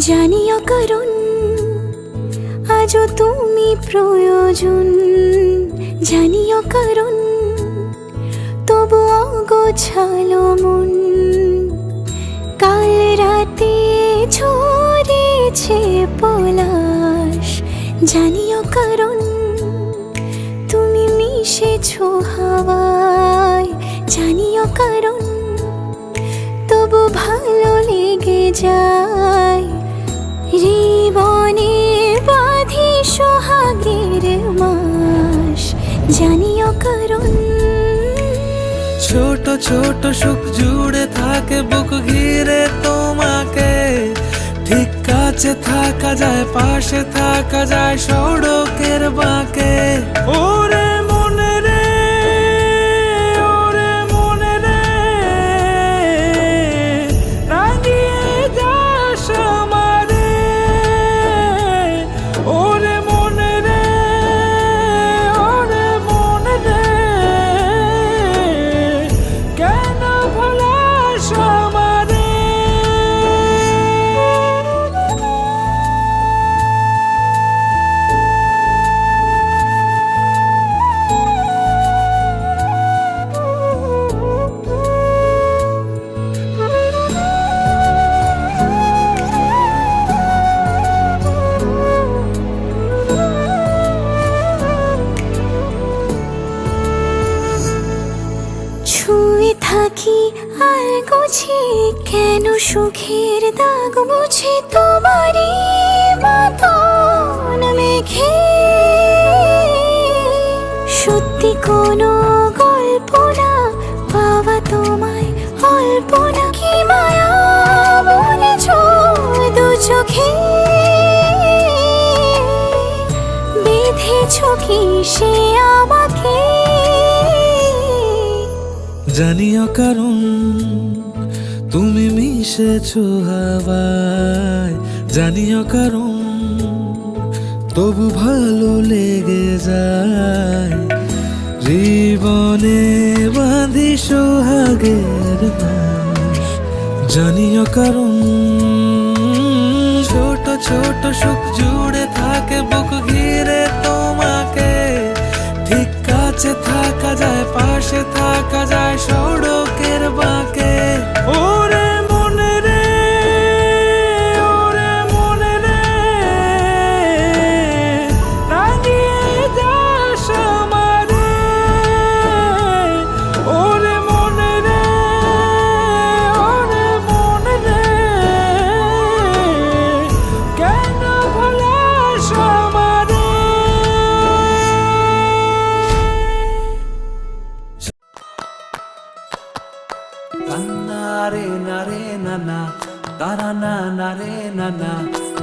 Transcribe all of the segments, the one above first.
জানিও কারণ আজও তুমি প্রয়োজন, জানিও কারণ তবু অগোছালো মন। কাল রাতে ঝরেছে পলাশ, জানিও কারণ তুমি মিশেছো হাওয়ায়, জানিও কারণ তবু ভালো লেগে যায়। জীবনে বাঁধি সোহাগের মাস, জানিও কারণ ছোট ছোট সুখ জুড়ে থাকে বুক ঘিরে তোমাকে। ঠিক কাছে থাকা যায়, পাশে থাকা যায় সড়কের বাঁকে। ওরে মনে রে, ওরে মনে রে, রাঙিয়ে যাস আমারে। ওরে মনে রে, ওরে মনে রে, কেন ভোলাস আমারে। ছুঁয়ে থাকি আর গুছি কেন সুখের দাগ বুঝি তোমারই মতন মেঘে। সত্যি কোনো গল্প না পাওয়া তোমায় অল্প না, কি মায়া বলেছ দু চোখে। বেঁধেছ কি সে আমাকে, জানিও কারণ তুমি মিশেছো হাওয়ায়, জানিও কারণ তবু ভালো লেগে যায়। জীবনে বাঁধি সোহাগের মাস, জানিও কারণ ছোট ছোট সুখ জুড়ে থাকে বুক ঘিরে তোমাকে। ঠিক কাছে থাকা যায়, পাশে থাকা যায় সড়কের বাঁকে। ওরে মনে রে, ওরে মনে রে, রাঙিয়ে যাস আমারে। ওরে মনে রে, ওরে মনে রে, কেন ভোলাস আমারে। নারে নারে নানা তারা না নারে নানা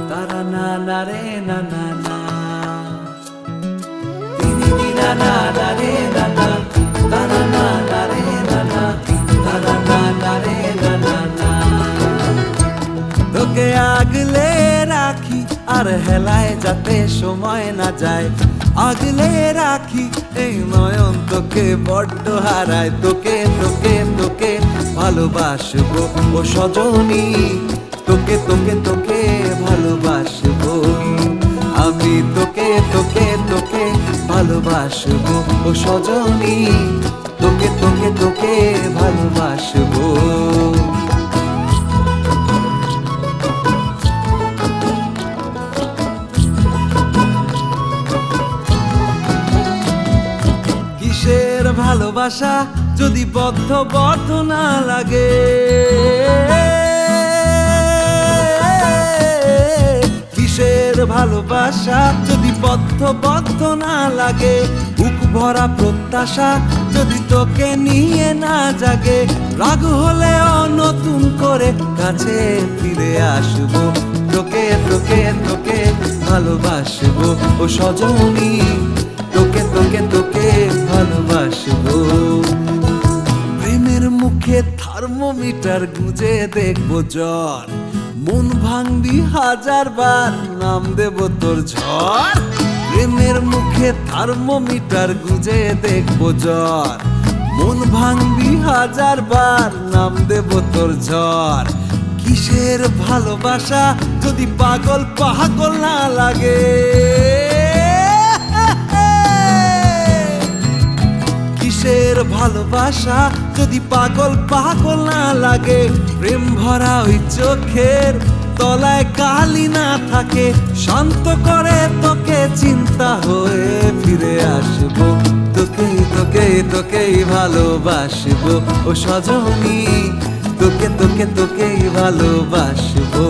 তারা না নারে নানা না দিদি নানা নারে নানা তারা না নারে নানা তারা না নারে নানা না। তোকে আগলে রাখি আর হেলায় যাতে সময় না যায়, আগলে রাখি এই নয়ন তোকে বড্ড হারায়। তোকে তোকে তোকে ভালোবাসবো ও সজনী, তোকে তোকে তোকে ভালোবাসবো আমি। তোকে তোকে তোকে ভালোবাসবো ও সজনী, তোকে তোকে তোকে ভালোবাসবো। কিসের ভালোবাসা যদি বদ্ধ বদ্ধ না লাগে, কিসের ভালোবাসা যদি বদ্ধ বদ্ধ না লাগে। বুক ভরা প্রত্যাশা যদি তোকে নিয়ে না জাগে, রাগ হলেও নতুন করে কাছে ফিরে আসবো। তোকে তোকে তোকে ভালোবাসবো ও সজনী, তোকে তোকে তোকে ভালোবাসবো। প্রেমের মুখে থার্মোমিটার গুঁজে দেখবো জ্বর, মন ভাঙবি হাজার বার নাম দেব তোর ঝড়। প্রেমের মুখে থার্মোমিটার গুঁজে দেখবো জ্বর, মন ভাঙবি হাজার বার, নাম দেব তোর ঝড়। কিসের ভালোবাসা যদি পাগল পাগল না লাগে, কিসের ভালোবাসা যদি পাগল পাগল না লাগে। প্রেম ভরা ওই চোখের তলায় কালি না থাকে, শান্ত করে তোকে চিন্তা হয়ে ফিরে আসবো। তোকেই তোকেই তোকেই ভালোবাসবো ও সজনী, তোকে তোকে তোকেই ভালোবাসবো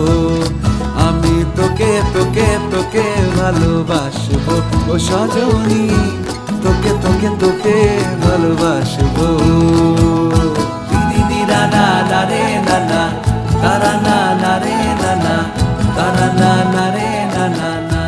আমি, তোকে তোকে তোকে ভালোবাসবো ও সজনী, তোকে তোকে তোকে ভালোবাসবো। দিদি দিরা না না রে না না, তারা না না রে না না, তারা না না রে না না না।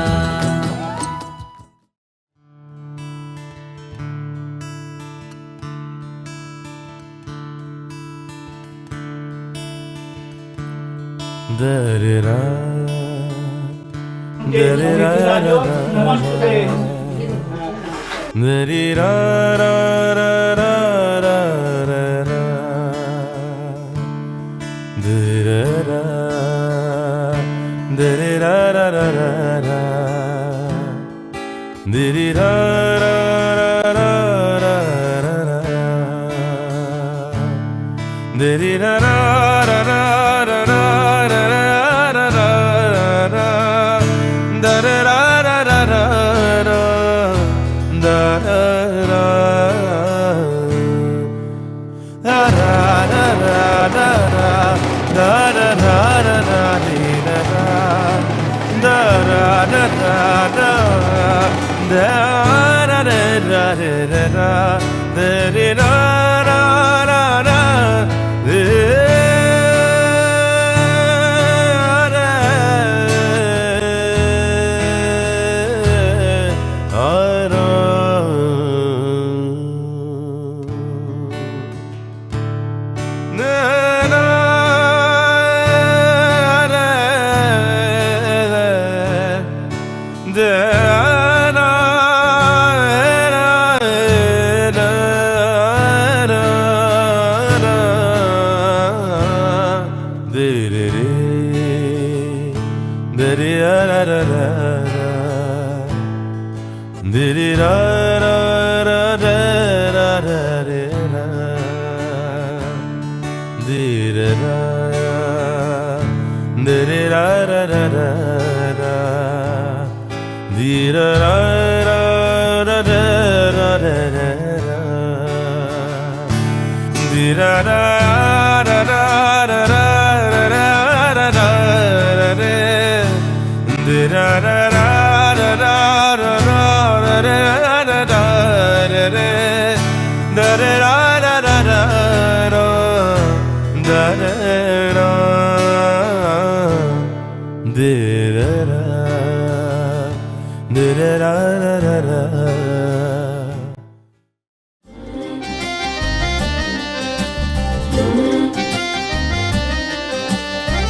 Da-da-da, da-da-da-da-da,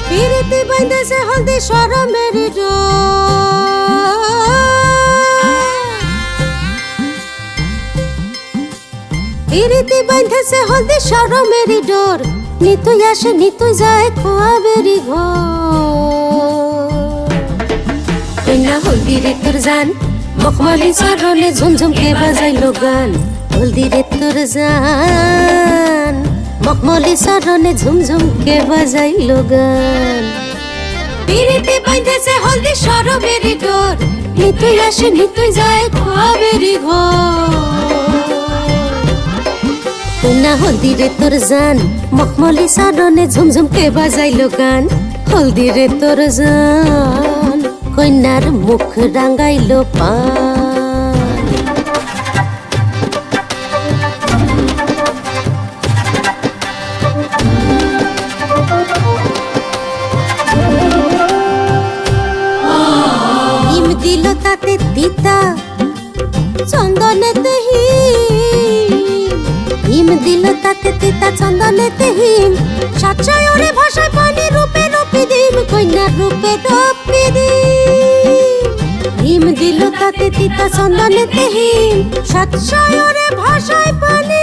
পিরিতি বাইন্ধেছে হলদি শরমের পিরিতি বাইন্ধেছে হলদি শরমের ডোর, নিতুই আসে নিতুই যায় খোয়াবেরি ঘর। কন্যা হলদি রে তোর জান, মখমলি চরণে ঝুমঝুম কে বাজাইলো গান। হলদি রে তোর জান, মখমলি চরণে ঝুমঝুম কে বাজাইলো গান। পিরিতি বাইন্ধেছে হলদি শরমের ডোর, নিতুই আসে নিতুই যায় খোয়াবেরি ঘর। কন্যা হলদি রে তোর জান, মখমলি চরণে ঝুমঝুম কে বাজাইলো গান। হলদি রে তোর জান, কন্যার মুখ রাঙাইলো পান। হিম দিল তাতে তিতা চন্দনেতে হিম দিল তাতে তিতা চন্দনেতে হিম। সাতশয়রে ভাষায় পানি রূপে রূপে দিম, কন্যার রূপে রূপে দিম। হিম দিল তাতে তিতা চন্দনেতে হিম, সাতশয়রে ভাষায় পানি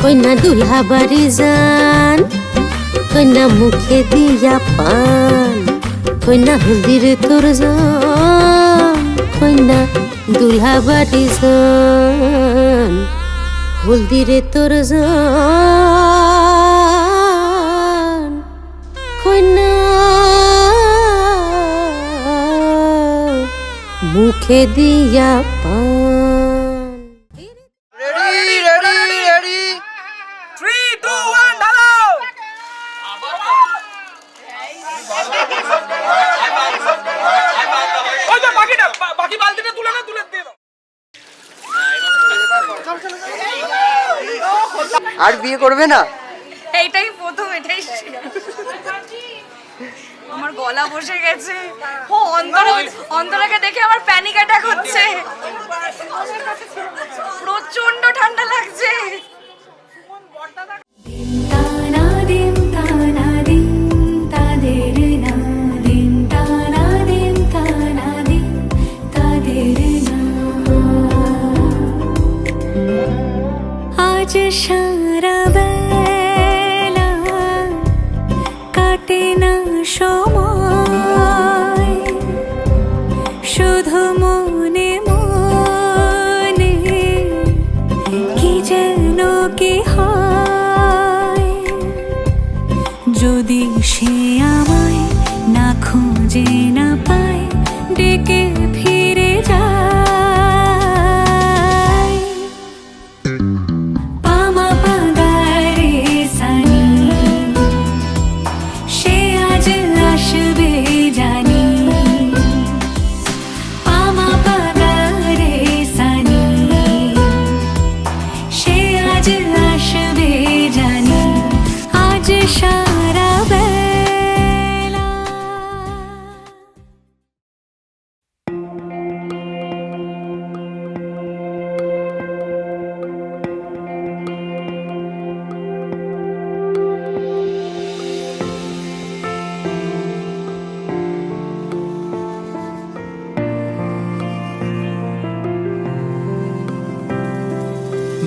কইনা দুলহা বাড়ি যান, কইনা মুখে দিয়া পান, কইনা হলদিরে তোর যান, কইনা দুলহা বাড়ি যান, হলদিরে তোর যান, কইনা মুখে দিয়া পান। রেডি রেডি রেডি 3 2 1 ঢালো ওই তো বাকি বালতিটা তুলে না তুলে দে আর বিয়ে করবে না? এইটাই প্রথম, এটাই আমার গলা বসে গেছে। ও অন্তরাকে দেখে আমার প্যানিক অ্যাটাক হচ্ছে, প্রচন্ড ঠান্ডা লাগছে। আজ সারা বেলা কাটে না সময়, শুধু মনে মনে কি যেন কি হয়। যদি সে আমায় না খুঁজে না পায়, ডেকে ফিরে যায়। পামা পাগারে সানি, সে আজ আসবে জানি। পামা পাগারে সানি, সে আজ আসবে জানি। আজ সারা বেলা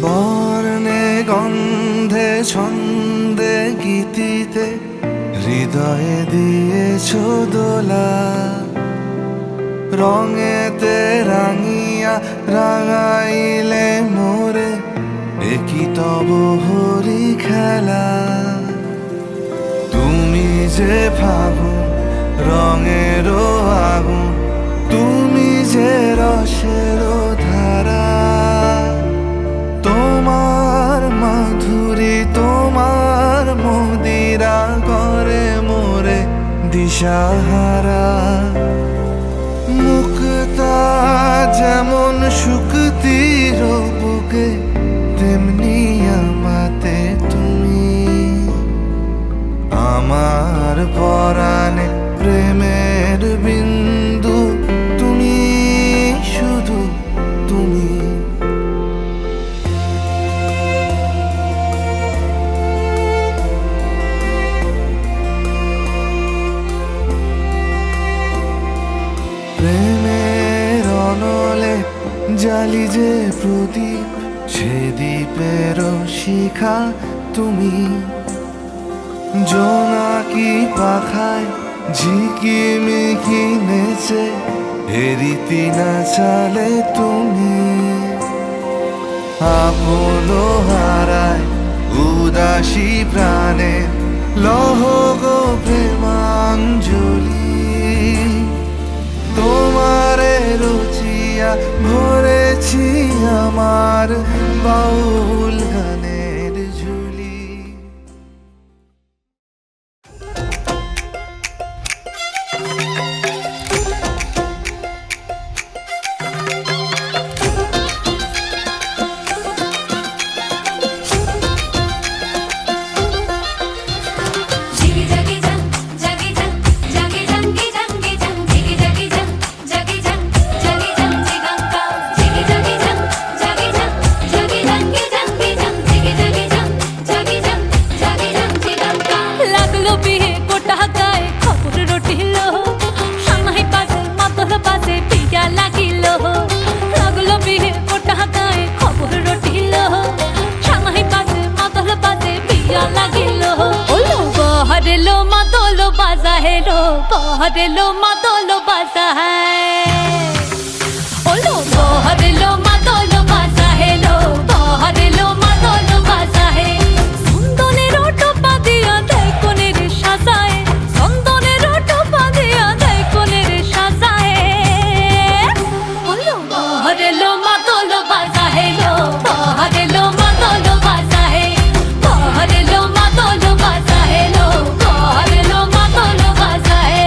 বর্ণে গন্ধে ছন্দে গীতিতে হৃদয়ে দিয়েছ দোলা, রঙেতে রাঙিয়া রাঙাইলে মোরে একই তব হরি খেলা। তুমি যে ফাগুন রঙেরও আগুন, তুমি যে রসেরও ধারা, তোমার মাধুরী তোমার মদিরা করে মোরে দিশাহারা। মুক্তা যেমন শুকতির বুকে, তেমনি আমাতে তুমি। আমার পরাণে প্রেমের বিন্দু তুমি, শুধু তুমি। প্রেমের অনলে জালি যে প্রদীপ, সে দ্বীপের শিখা তুমি। জোনাকি পাখায় ঝিকিমিকি নেচে হেরিতি না চালে তুমি। আপন হারায় উদাসী প্রাণে লহ গো প্রেমাঞ্জলি। তোমারে রুচিয়া ভরেছি আমার বাউল গানের ঝুলি। জাগি বহরে লো মাদল বাজা হ্যায় ওলো বহরে লো মাদল বাজা হে লো বহরে লো মাদল বাজা হে চন্দনের টোপা দিয়া দেয় কোনের সাজায় চন্দনের টোপা দিয়া দেয় কোনের সাজায় ওলো বহরে লো মাদল বাজা হে লো বহরে লো মাদল বাজা হে বহরে লো মাদল বাজা হে লো বহরে লো মাদল বাজা হে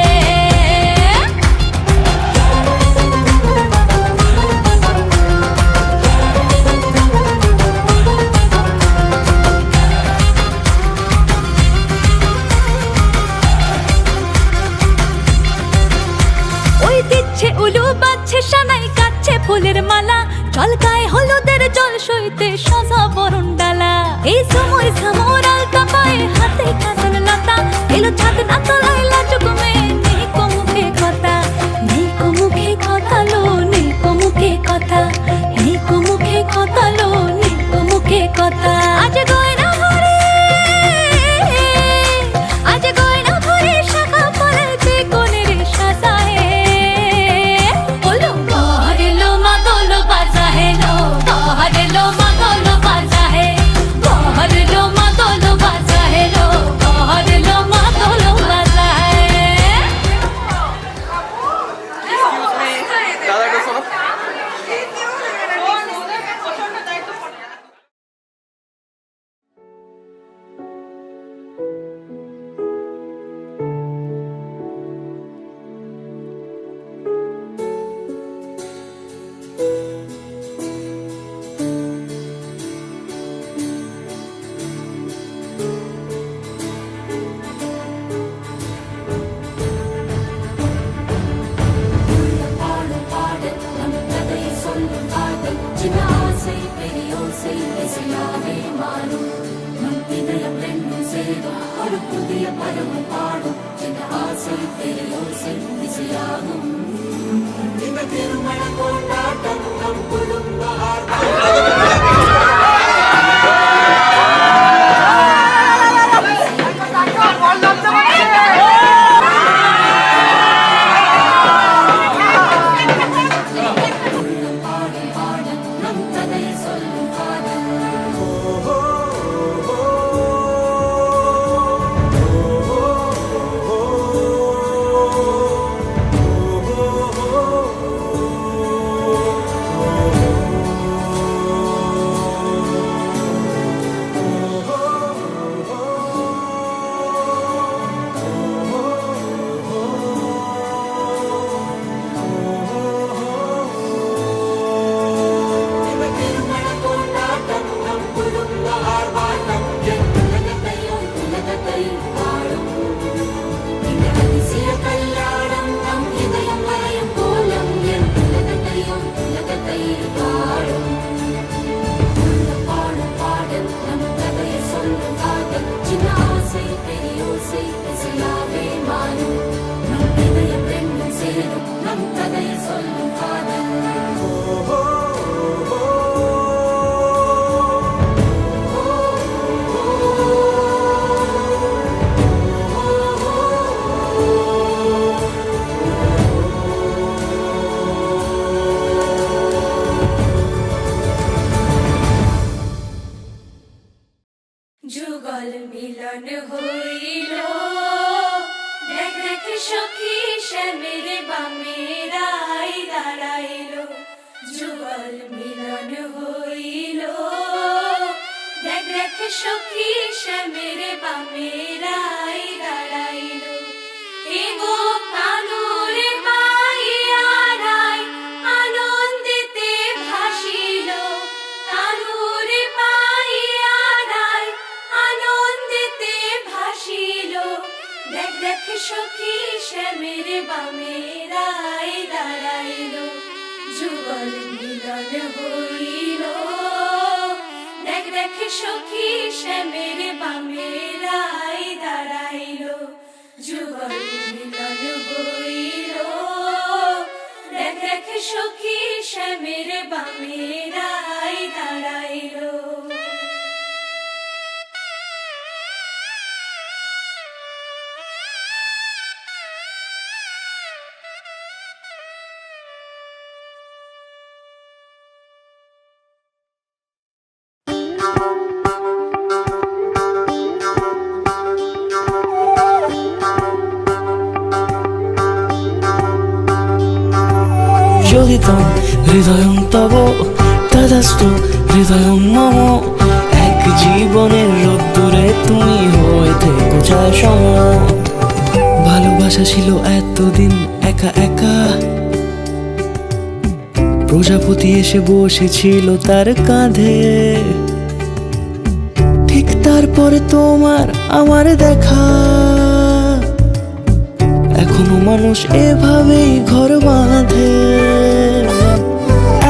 ওই দিচ্ছে উলু বাজছে সানাই কাচ্ছে ফুলের মালা জল গায়ে হলুদের জল সইতে সাজা বরণ ডালা এই সময় সামর আলতা পায়ে হাতে কাজল লতা এলো ছাদ না তলায় লাজুক মেয়ে নেই কো মুখে কথা নেই কো মুখে কথা লো নেই কো মুখে কথা নেই কো মুখে কথা লো নেই কো মুখে কথা আজ গয়না ভরে আজ গয়না ভরে শাখা পলাইতে কোনের সাজায় ওলো বহরে লো মাদল বাজা হে লো বহরে লো মাদল বাজা হে বহরে লো মাদল বাজা হে লো বহরে লো মাদল বাজা হে দাদা একটু শোনো যুগল মিলন হইল দেখ দেখ সখী শ্যামের বামেরাই দাঁড়াইল যুগল মিলন হইল দেখ দেখ সখী শ্যামের বামেরাই দাঁড়াইল এগো কানুরে পাইয়ারাই আনন্দিতে ভাসিল কানুরে পাইয়ারাই আনন্দিতে ভাসিল দেখ দেখ সখী শ্যামের বামেরাই দাঁড়াইল যুগল মিলন হইল দেখ দেখ সখী শ্যামের বামেরাই দাঁড়াইল যুগল মিলন হইল দেখ দেখ সখী শ্যামের বামেরাই দাঁড়াইল যদি তম হৃদয়ং তব তদাস্তু হৃদয়ং মম, এক জীবনের রোদ্দুরে তুমি হয়ে থেকো ছায়া সম। ভালোবাসা ছিল এতদিন একা একা, প্রজাপতি এসে বসেছিল তার কাঁধে, ঠিক তারপরে তোমার আমার দেখা। এখনো মানুষ এভাবেই ঘর বাঁধে,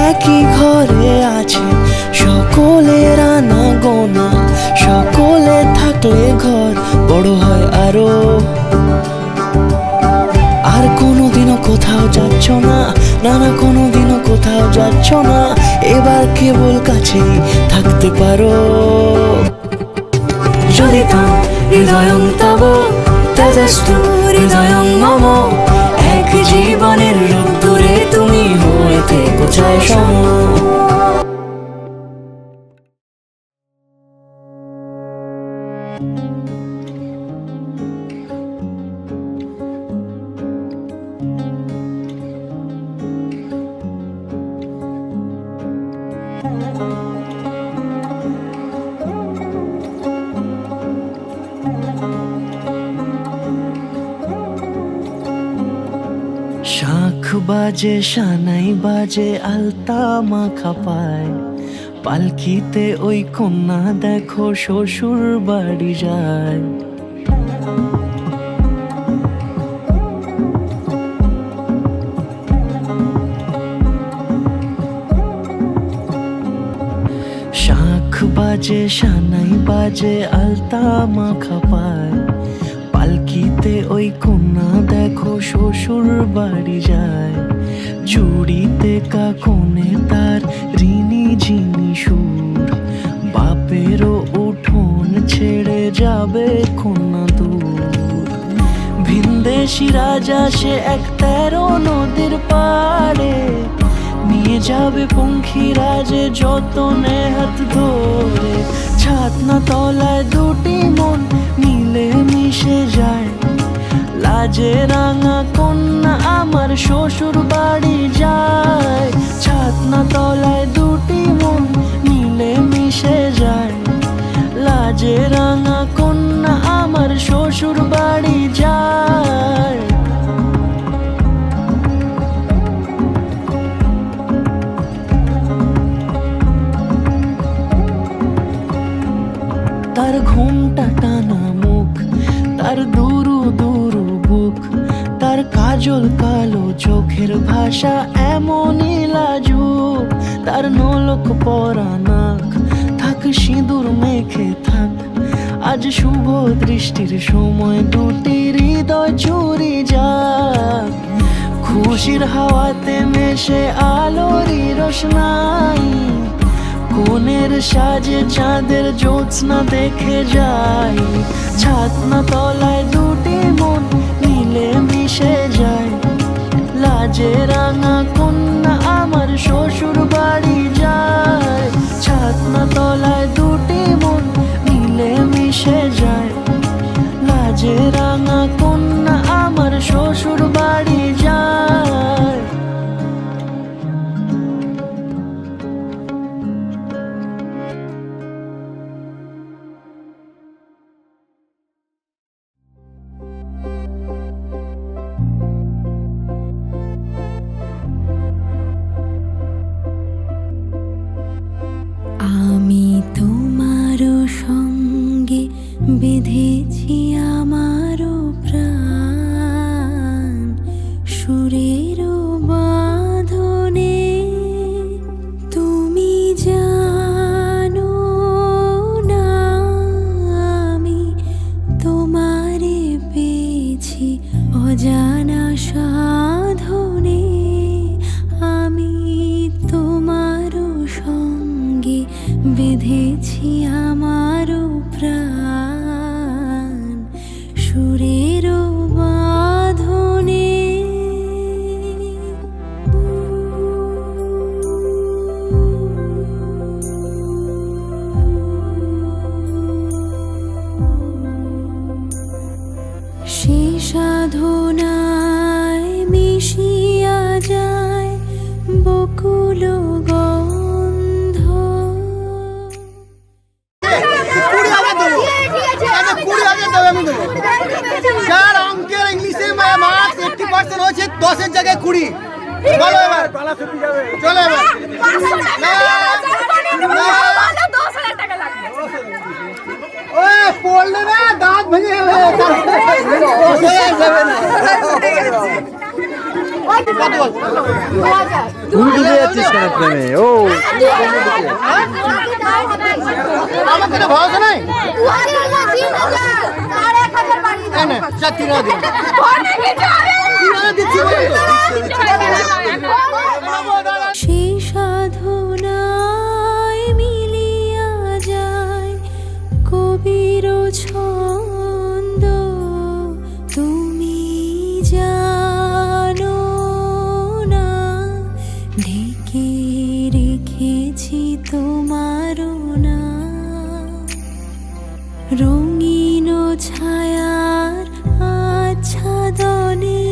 একই ঘরে আছে সকলের আনা গোনা, সকলে থাকলে ঘর বড় হয় আরো। আর কোনোদিনও কোথাও যাচ্ছ না, না না কোনোদিনও কোথাও যাচ্ছ না, এবার কেবল কাছেই থাকতে পারো। যদি তম হৃদয়ং তব তদস্তু হৃদয়ং মম, এক জীবনের রোদ্দুরে তুমি হয়ে থেকো ছায়া সম। শাঁখ বাজে সানাই বাজে আলতা মাখা পায়, পালকিতে ওই কন্যা দেখো শ্বশুর বাড়ি যায়। শাঁখ বাজে সানাই বাজে আলতা মাখা পায়, পালকিতে ওই কন্যা দেখো শ্বশুর বাড়ি যায়। চুড়িতে কাকনে তার ঋণী ঝিনি সুর, বাপেরও উঠোন ছেড়ে যাবে কন্যা দূর। ভিনদেশি রাজা সে এক 13 নদীর পাড়ে, নিয়ে যাবে পঙ্খী রাজে যতনে হাত ধরে। ছাতনা তলায় দুটি মন মিলে মিশে যায়, লাজে রাঙা কন্যা আমার শ্বশুর বাড়ি যায়। ছাতনা তলায় দুটি মন মিলে মিশে যায়, লাজে রাঙা কন্যা আমার শ্বশুর বাড়ি যায়। তার ঘুমটা টানা মুখ, তার দুরু দুরু বুক, তার কাজল কালো চোখের ভাষা এমনই লাজুক। তার নোলক পরা নাক, থাক সিঁদুর মেখে থাক, আজ শুভ দৃষ্টির সময় দুটি হৃদয় চুরি যাক। খুশির হাওয়াতে মেশে আলোরই রোশনাই, কোণের সাজে চাঁদের জ্যোৎস্না দেখে যাই। ছাতনা তলায় দুটি মন মিলে মিশে যায়, লাজে রাঙা কন্যা আমার শ্বশুর বাড়ি যায়। ছাতনা তলায় দুটি মন মিলে মিশে যায়, লাজে রাঙা কন্যা আমার শ্বশুর বাড়ি যায়। আমি তোমারও সঙ্গে বেঁধেছি আমারও প্রাণ, সেই সাধনায় মিলিয়া যায় কবির ছন্দ, তুমি জানো না ঢেকে রেখেছি তোমার না রঙিন ছায়ার আচ্ছাদনে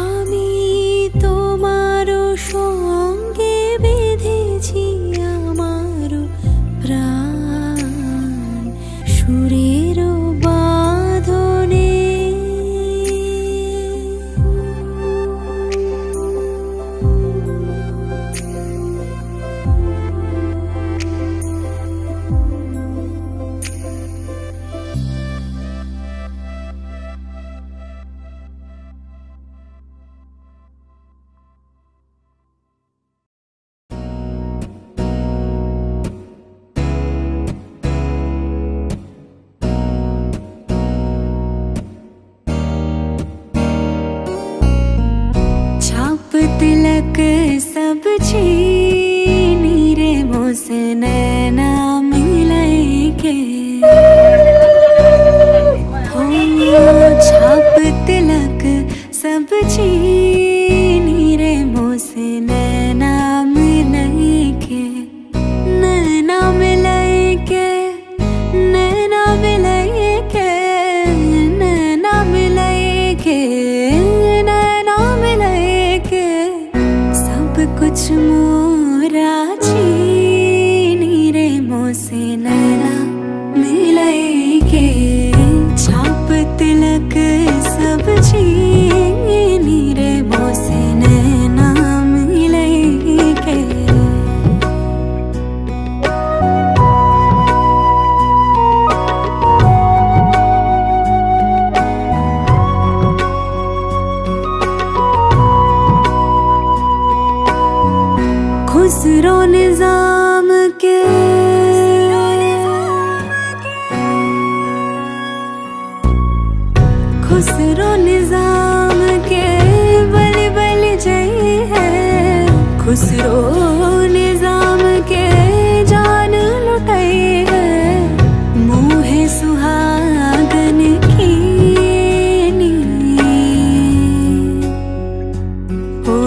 আমি তোমার সঙ্গে বেঁধেছি আমার প্রাণ সুরের বাঁধনে। छाप तिलक सब छीनी रे मोसे नैना मिलाई के हो छाप तिलक सब छीनी रे मोसे नैना मिलाई के नैना मिलाई के नैना मिलाई के नैना मिलाई के नैना मिलाई के सब कुछ मोरा छीनी रे मोसे नैना मिलाई के छाप तिलक सब छीनी रे मोसे नैना मिलाई के। खुसरो निजाम के खुसरो निजाम के बलि बलि जय है खुसरो निजाम के जान लुटाई है मोहे सुहागन की ओ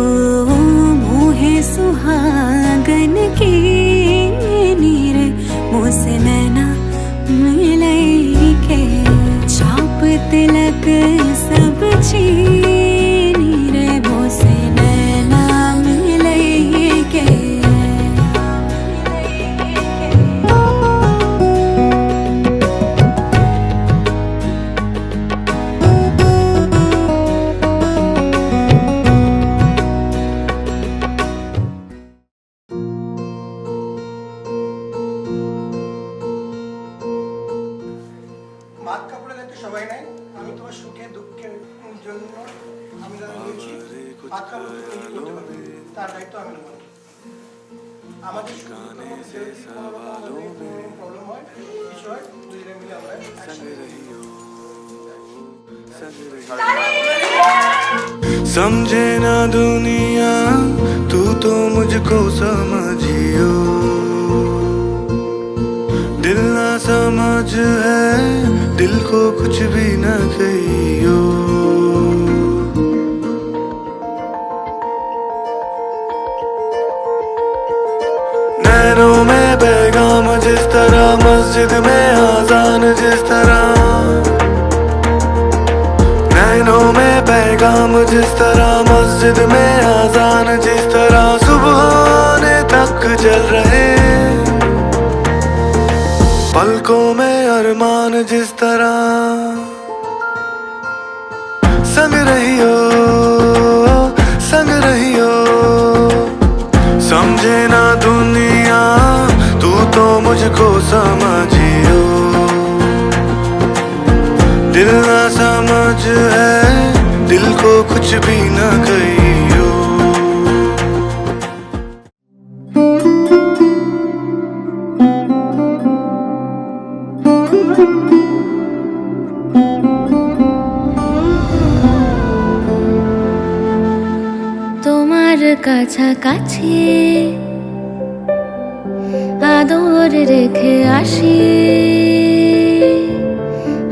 मोहे सुहागन की नीर मोसे नैना मिलाई के छाप तिलक सब छीनी रे मोसे नैना मिलाई के। মাত কাপড়ে দেখতে সবাই নাই আমি তোমার সুখে দুঃখের জন্য আমি যারা বলছি মাত কাপড় তুমি করতে পারবে তার দায়িত্ব আমি নেব আমাদের প্রবলেম হয় কিছু হয় দুজনে মিলে আমরা समझे ना दुनिया तू तो मुझको समझियो दिल ना समझ है दिल को कुछ भी न कहियो नैनों में पैगाम जिस तरह मस्जिद में आजान जिस तरह नैनों में पैगाम जिस तरह मस्जिद में आजान जिस तरह सुबह होने तक चल रहे पलकों में अरमान जिस तरह संग रहियो संग कुछ भी ना कहियो। তোমার কাছাকাছি আদর রেখে আসি,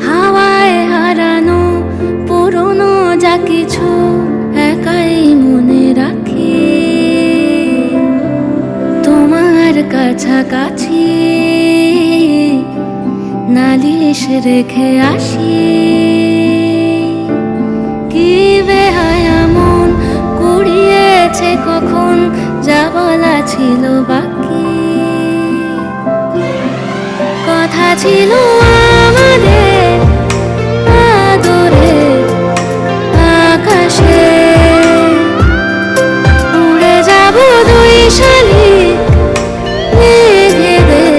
হাওয়ায় হারানো পুরনো যা কিছু একাই মনে রাখি। তোমার কাছাকাছি নালিশ রেখে আসি, কি বেহায়া মন কুড়িয়েছে কখন যা বলা ছিল বাকি। কথা ছিল আমাদের আদরে আকাশে, উড়ে যাব দুই শালিক মেঘেদের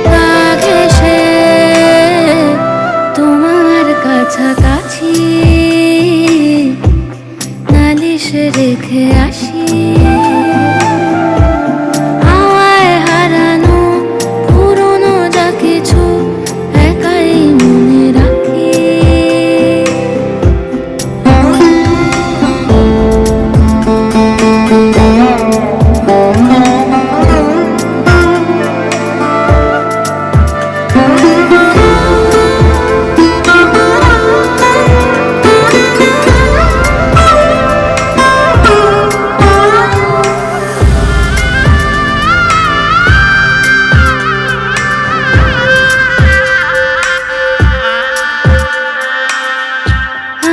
গা ঘেঁষে। তোমার কাছাকাছি নালিশ রেখে আসি, হাওয়ায় হারানো পুরনো যা কিছু একাই মনে রাখি।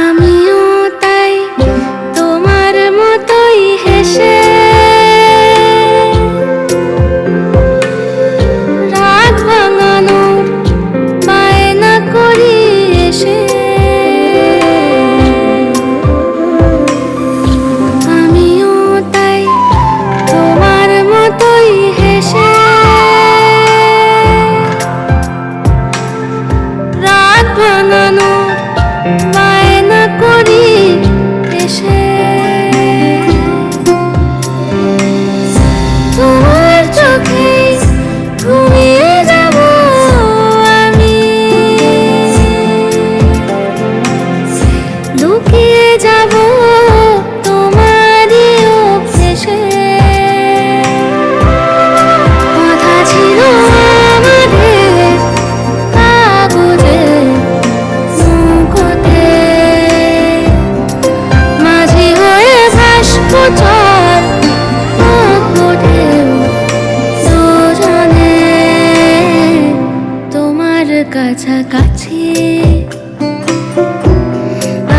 আমিও তাই তোমার মতোই হেসে রাগ ভাঙানোর বায়না করি এসে। আমিও তাই তোমার মতোই হেসে রাগ ভাঙানোর বায়না করি এসে। তোমার চোখে ঘুমিয়ে যাব আমি, লুকিয়ে যাব তোমারই অভ্যেসে। কথা ছিল আমাদের কাগজে নৌকোতে, মাঝি হয়ে ভাসবো চল ঢেউ দুজনে। তোমার কাছাকাছি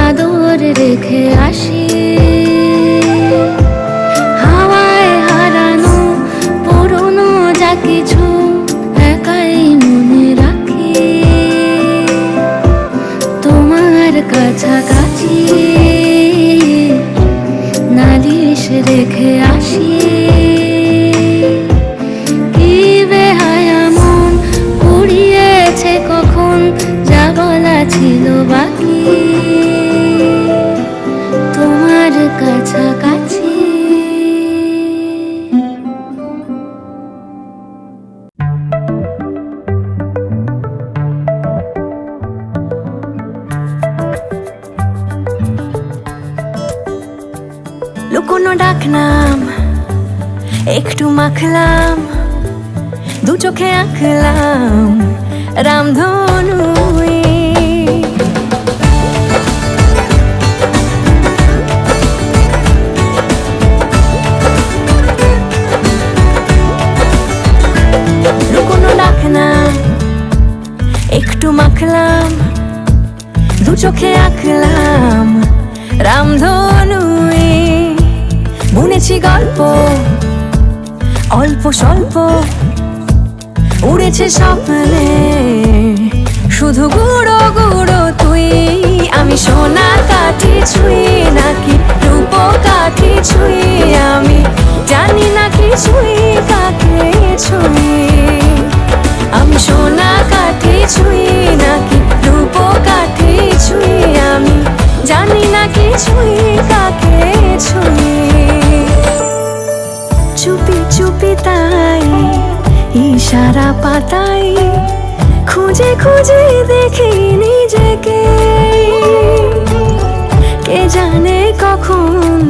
আদর রেখে আসি, হাওয়ায় হারানো পুরনো যা কিছু একাই মনে রাখি। তোমার কাছাকাছি নালিশ রেখে আসি, কি বেহায়া মন কুড়িয়েছে কখন যা বলা ছিল বাকি। তোমার কাছাকাছি। লুকোনো ডাকনাম একটু মাখলাম, দু চোখে আঁকলাম রামধনু। লুকোনো ডাকনাম একটু মাখলাম, দু চোখে আঁকলাম রামধনু। বুনেছি গল্প অল্প স্বল্প, উড়েছে স্বপ্নে শুধু গুঁড়ো গুঁড়ো তুই। আমি সোনা কাঠি ছুঁই নাকি রূপ কাঠি ছুঁই, আমি জানি না কিছুই কাকে ছুঁই। আমি সোনা কাঠি ছুঁই নাকি রূপ কাঠি ছুঁই, আমি জানি না কিছুই সারা পাতায় খুঁজে খুঁজে দেখি নিজেকে, কে জানে কখন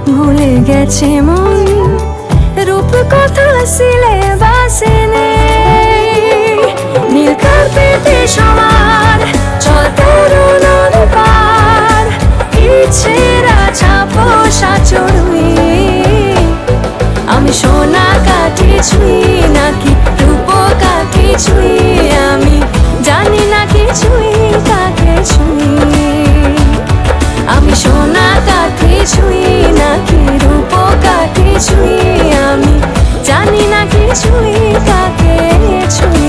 ভুলে গেছে মন, রূপ কথা সিলেবাসে নেই। নীল কার্পেটে সবার চল তরুণ পার, ইচ্ছেরা ছাপোষা চড়ুই। আমি সোনা কাঠি ছুঁই নাকি রূপ কাঠি ছুঁই, আমি জানি না কিছুই কাকে ছুঁই। আমি সোনা কাঠি ছুঁই নাকি রূপ কাঠি ছুঁই, আমি জানি না কিছুই কাকে ছুঁই।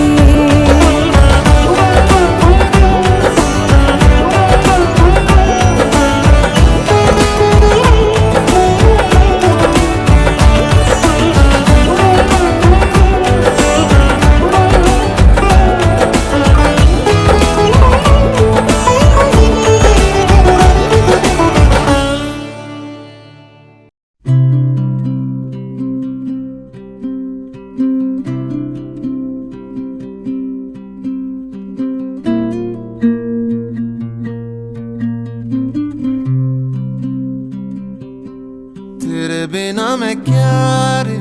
तेरे बिना मैं क्या रे,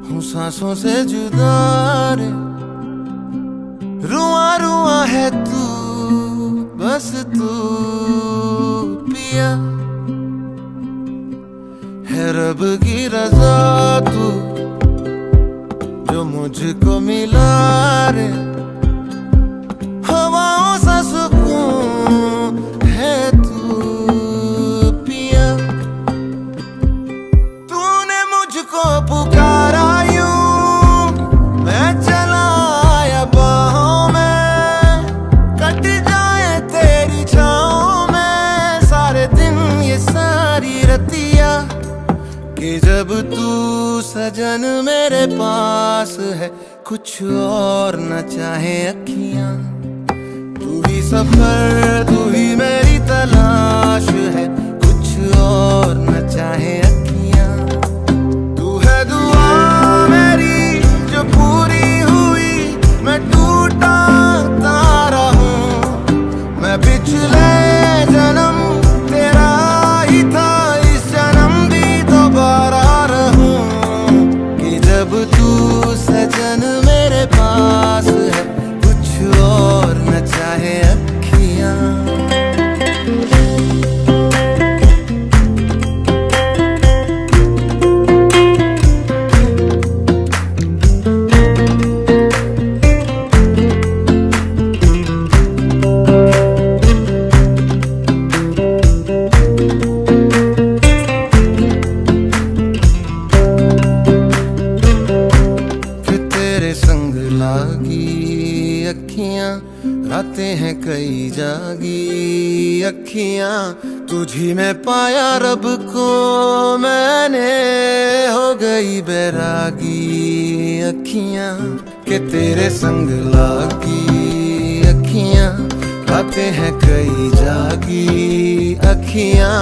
हूँ सांसों से जुदा रे। रुआ रुआ है तू, बस तू पिया, है रब की रजा तू जो मुझको मिला रे। हवाओं सा सुकून है तू पिया, तूने मुझको पुकारा यूं, मैं चला आया बाहों में। कट जाए तेरी छाँव में सारे दिन ये सारी रतिया, कि जब तू सजन मेरे पास है कुछ और न चाहे अखियां। तू ही सफर तू ही मेरी तलाश है, कुछ और न चाहे अखियां। तू है दुआ मेरी जो पूरी हुई, मैं टूटा तारा हूँ। मैं पिछले जन्म तेरा ही था, इस जन्म भी दोबारा रहूं। कि जब तू सजन मेरे पास है कुछ और न चाहे अखियां। कि तेरे संग लागी अखियां, रातें हैं कई जागी अखियां। तुझी में पाया रब को मैंने, हो गई बैरागी अखियां। कि तेरे संग लागी अखियां, रातें हैं कई जागी अखियां।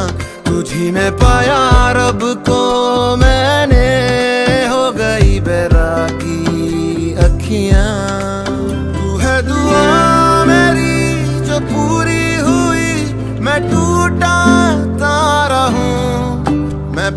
तुझी में पाया रब को मैंने, हो गई बैरागी अखियां। तू है दुआ मेरी जो पूरी हुई, मैं टूटा तारा हूँ। मैं